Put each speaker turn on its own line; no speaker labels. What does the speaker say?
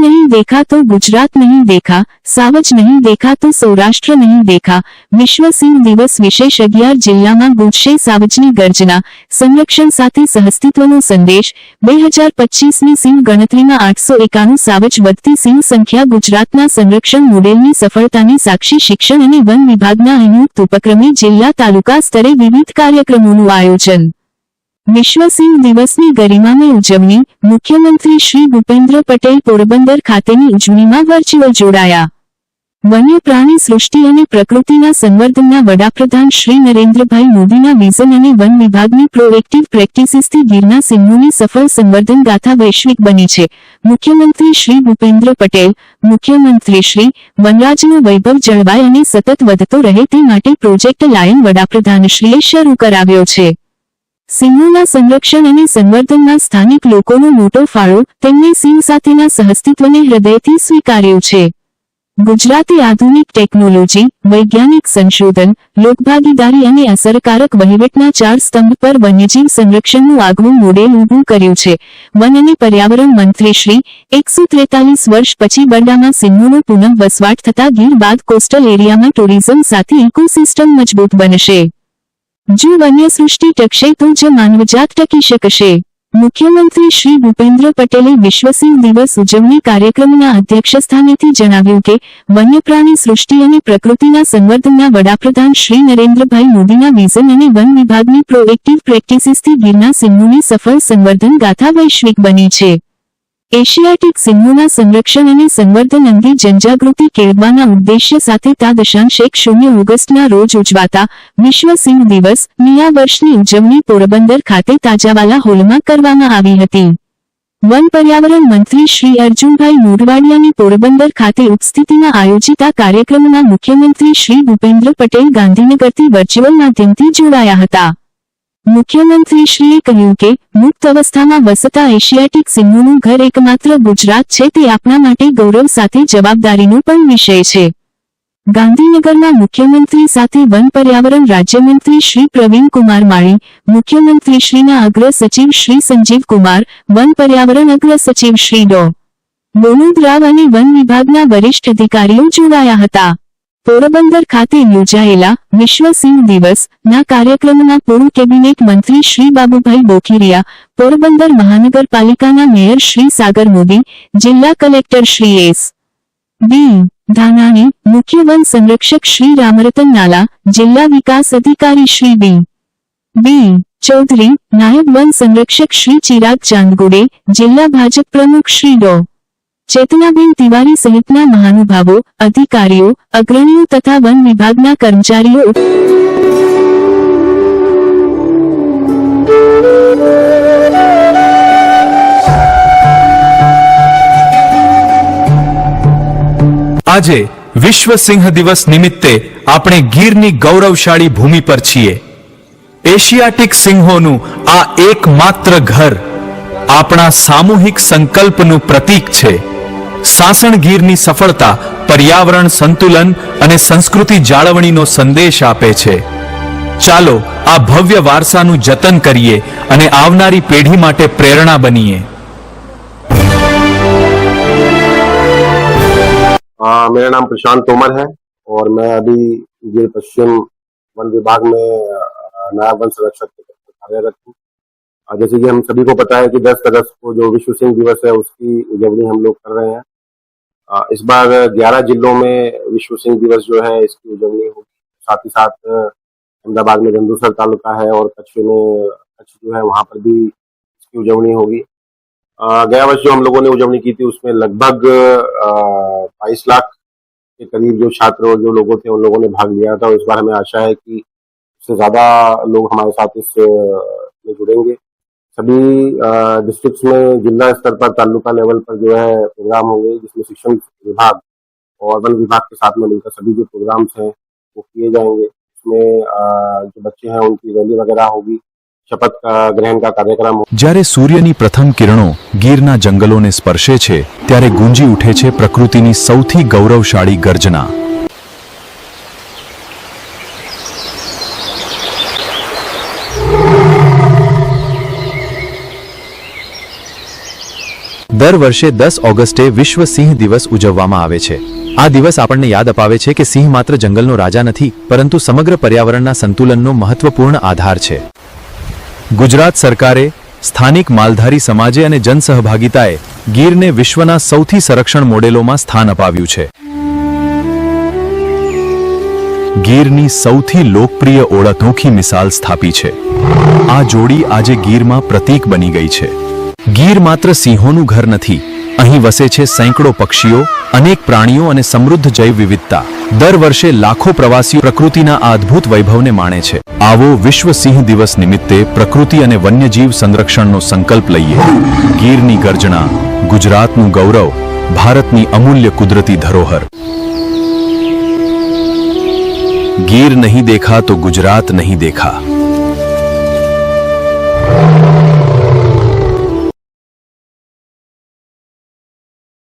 नहीं देखा तो गुजरात नहीं देखा, सावज नहीं देखा तो सौराष्ट्र नहीं देखा। विश्व सिंह दिवस विशेष 11 જિલ્લામાં ગુજશે સાવજની ગર્જના, સંરક્ષણ સાથે સહઅસ્તિત્વનો સંદેશ। 2025ની સિંહ ગણતરીમાં 891 સાવજ, વધતી સિંહ સંખ્યા ગુજરાતના સંરક્ષણ મોડેલની સફળતાની સાક્ષી। શિક્ષણ અને વન વિભાગના સંયુક્ત ઉપક્રમે જિલ્લા તાલુકા સ્તરે વિવિધ કાર્યક્રમોનું આયોજન। વિશ્વ સિંહ દિવસની ગરિમામય ઉજવણી, મુખ્યમંત્રી શ્રી ભૂપેન્દ્ર પટેલ પોરબંદર ખાતેની ઉજવણીમાં વર્ચ્યુઅલ જોડાયા। વન્ય પ્રાણી સૃષ્ટિ અને પ્રકૃતિના સંવર્ધનના વડાપ્રધાન શ્રી નરેન્દ્રભાઈ મોદીના વિઝન અને વન વિભાગની પ્રોએક્ટિવ પ્રેક્ટિસિસથી ગીરના સિંહોની સફળ સંવર્ધન ગાથા વૈશ્વિક બની છે। મુખ્યમંત્રી શ્રી ભૂપેન્દ્ર પટેલ, મુખ્યમંત્રી શ્રી વનરાજનો વૈભવ જળવાય અને સતત વધતો રહે તે માટે પ્રોજેક્ટ લાયન વડાપ્રધાનશ્રીએ શરૂ કરાવ્યો છે। સિંહોના સંરક્ષણ અને સંવર્ધનમાં સ્થાનિક લોકોનો મોટો ફાળો, તેમણે સિંહ સાથેના સહઅસ્તિત્વને હૃદયથી સ્વીકાર્યું છે। ગુજરાતે આધુનિક ટેકનોલોજી, વૈજ્ઞાનિક સંશોધન, લોકભાગીદારી અને અસરકારક વહીવટના 4 સ્તંભ પર વન્યજીવ સંરક્ષણનું આગવું મોડેલ ઊભું કર્યું છે। વન અને પર્યાવરણ મંત્રી શ્રી 143 વર્ષ પછી બરડામાં સિંહોનો પુનઃ વસવાટ થતા ગીર બાદ કોસ્ટલ એરિયામાં ટુરિઝમ સાથે ઇકોસિસ્ટમ મજબૂત બનશે। જો વન્ય સૃષ્ટિ ટકશે તો જ માનવજાત ટકી શકશે। મુખ્યમંત્રી શ્રી ભૂપેન્દ્ર પટેલે વિશ્વ સિંહ દિવસ ઉજવણી કાર્યક્રમના અધ્યક્ષસ્થાનેથી જણાવ્યું કે વન્ય પ્રાણી સૃષ્ટિ અને પ્રકૃતિના સંવર્ધનના વડાપ્રધાન શ્રી નરેન્દ્રભાઈ મોદીના વિઝન અને વન વિભાગની પ્રોએક્ટિવ પ્રેક્ટિસિસથી ગીરના સિંહોની સફળ સંવર્ધન ગાથા વૈશ્વિક બની છે। એશિયાટિક સિંહોના સંરક્ષણ અને સંવર્ધન અંગે જનજાગૃતિ કેળવવાના ઉદ્દેશ્ય સાથે તા 0.1 ઓગસ્ટના રોજ ઉજવાતા વિશ્વ સિંહ દિવસની આ વર્ષની ઉજવણી પોરબંદર ખાતે તાજાવાલા હોલમાં કરવામાં આવી હતી। વન પર્યાવરણ મંત્રી શ્રી અર્જુનભાઈ મોઢવાડિયાની પોરબંદર ખાતે ઉપસ્થિતિમાં આયોજિત આ કાર્યક્રમમાં મુખ્યમંત્રી શ્રી ભૂપેન્દ્ર પટેલ ગાંધીનગરથી વર્ચ્યુઅલ માધ્યમથી જોડાયા હતા। મુખ્યમંત્રીશ્રીએ કહ્યું કે મુક્ત અવસ્થામાં વસતા એશિયાટિક સિંહોનું ઘર એકમાત્ર ગુજરાત છે, તે આપણા માટે ગૌરવ સાથે જવાબદારીનો પણ વિષય છે। ગાંધીનગરમાં મુખ્યમંત્રી સાથે વન પર્યાવરણ રાજ્યમંત્રી શ્રી પ્રવીણ કુમાર માળી, મુખ્યમંત્રીશ્રીના અગ્ર સચિવ શ્રી સંજીવ કુમાર, વન પર્યાવરણ અગ્ર સચિવ શ્રી ડો. મોનુદ રાવ અને વન વિભાગના વરિષ્ઠ અધિકારીઓ જોડાયા હતા। પોરબંદર ખાતે યોજાયેલા વિશ્વ સિંહ દિવસના કાર્યક્રમમાં પૂર્વ કેબિનેટ મંત્રી શ્રી બાબુભાઈ બોખીરિયા, પોરબંદર મહાનગરપાલિકાના મેયર શ્રી સાગર મોદી, જિલ્લા કલેક્ટર શ્રી એસ. બી. ધાનાણી, મુખ્ય વન સંરક્ષક શ્રી રામરતન નાલા, જિલ્લા વિકાસ અધિકારી શ્રી બી. બી. ચૌધરી, નાયબ વન સંરક્ષક શ્રી ચિરાગ ચાંદગુડે, જિલ્લા ભાજપ પ્રમુખ શ્રી ડો. ચેતનાબેન તિવારી સહિતના મહાનુભાવો, અધિકારીઓ, અગ્રણીઓ તથા વન વિભાગના કર્મચારીઓ
આજે વિશ્વ સિંહ દિવસ નિમિત્તે આપણે ગીરની ગૌરવશાળી ભૂમિ પર છીએ। એશિયાટિક સિંહોનું આ એકમાત્ર ઘર આપણા સામૂહિક સંકલ્પનું પ્રતીક છે। સાસણ ગીરની સફળતા પર્યાવરણ સંતુલન અને સંસ્કૃતિ જાળવણીનો સંદેશ આપે છે। ચાલો આ ભવ્ય વારસાનું જતન કરીએ અને આવનારી પેઢી માટે પ્રેરણા બનીએ।
मेरा नाम प्रशांत तोमर है और मैं अभी गिर पश्चिम वन विभाग में नायब वन संरक्षक के तौर पर कार्यरत हूँ। जैसे कि हम सभी को पता है कि 10 अगस्त को जो विश्व सिंह दिवस है उसकी उजवनी हम लोग कर रहे हैं। इस बार 11 जिलों में विश्व सिंह दिवस जो है इसकी उजवनी होगी। साथ ही साथ अहमदाबाद में गंदूसर तालुका है और कच्छ जो है वहाँ पर भी इसकी उजवनी होगी। गया वर्ष जो हम लोगों ने उजवनी की थी उसमें लगभग 22 लाख के करीब जो छात्र और जो लोगों थे उन लोगों ने भाग लिया था। और इस बार हमें आशा है कि इससे ज़्यादा लोग हमारे साथ इसमें जुड़ेंगे। सभी डिस्ट्रिक्ट्स में जिला स्तर पर तालुका लेवल पर जो है प्रोग्राम होंगे जिसमें शिक्षण विभाग और वन विभाग के साथ में मिलकर सभी जो प्रोग्राम्स हैं वो किए जाएंगे। इसमें जो बच्चे हैं उनकी रैली वगैरह होगी, शपथ ग्रहण का कार्यक्रम।
જ્યારે સૂર્યની પ્રથમ કિરણો ગીરના જંગલોને સ્પર્શે છે ત્યારે ગુંજી ઉઠે છે પ્રકૃતિની સૌથી ગૌરવશાળી ગર્જના।
દર વર્ષે 10 ઓગસ્ટે વિશ્વ સિંહ દિવસ ઉજવવામાં આવે છે. આ દિવસ આપણને યાદ અપાવે છે કે સિંહ માત્ર જંગલનો રાજા નથી, પરંતુ સમગ્ર પર્યાવરણના સંતુલનનો મહત્વપૂર્ણ આધાર છે. ગુજરાત સરકારે, સ્થાનિક માલધારી સમાજે અને જનસહભાગિતાએ ગીરને વિશ્વના સૌથી સંરક્ષણ મોડેલોમાં સ્થાન અપાવ્યું છે. ગીરની સૌથી લોકપ્રિય ઓળખ અનોખી મિસાલ સ્થાપી છે. આ જોડી આજે ગીરમાં પ્રતીક બની ગઈ છે. ગીર માત્ર સિંહોનું ઘર નથી, અહીં વસે છે સેંકડો પક્ષીઓ, અનેક પ્રાણીઓ અને સમૃદ્ધ જૈવ વિવિધતા. દર વર્ષે લાખો પ્રવાસીઓ પ્રકૃતિના આ અદ્ભુત વૈભવને માણે છે. આવો વિશ્વ સિંહ દિવસ નિમિત્તે પ્રકૃતિ અને વન્યજીવ સંરક્ષણનો સંકલ્પ લઈએ. ગીરની ગર્જના, ગુજરાતનું ગૌરવ, ભારતની અમૂલ્ય કુદરતી ધરોહર. ગીર નહીં દેખા તો ગુજરાત નહીં દેખા.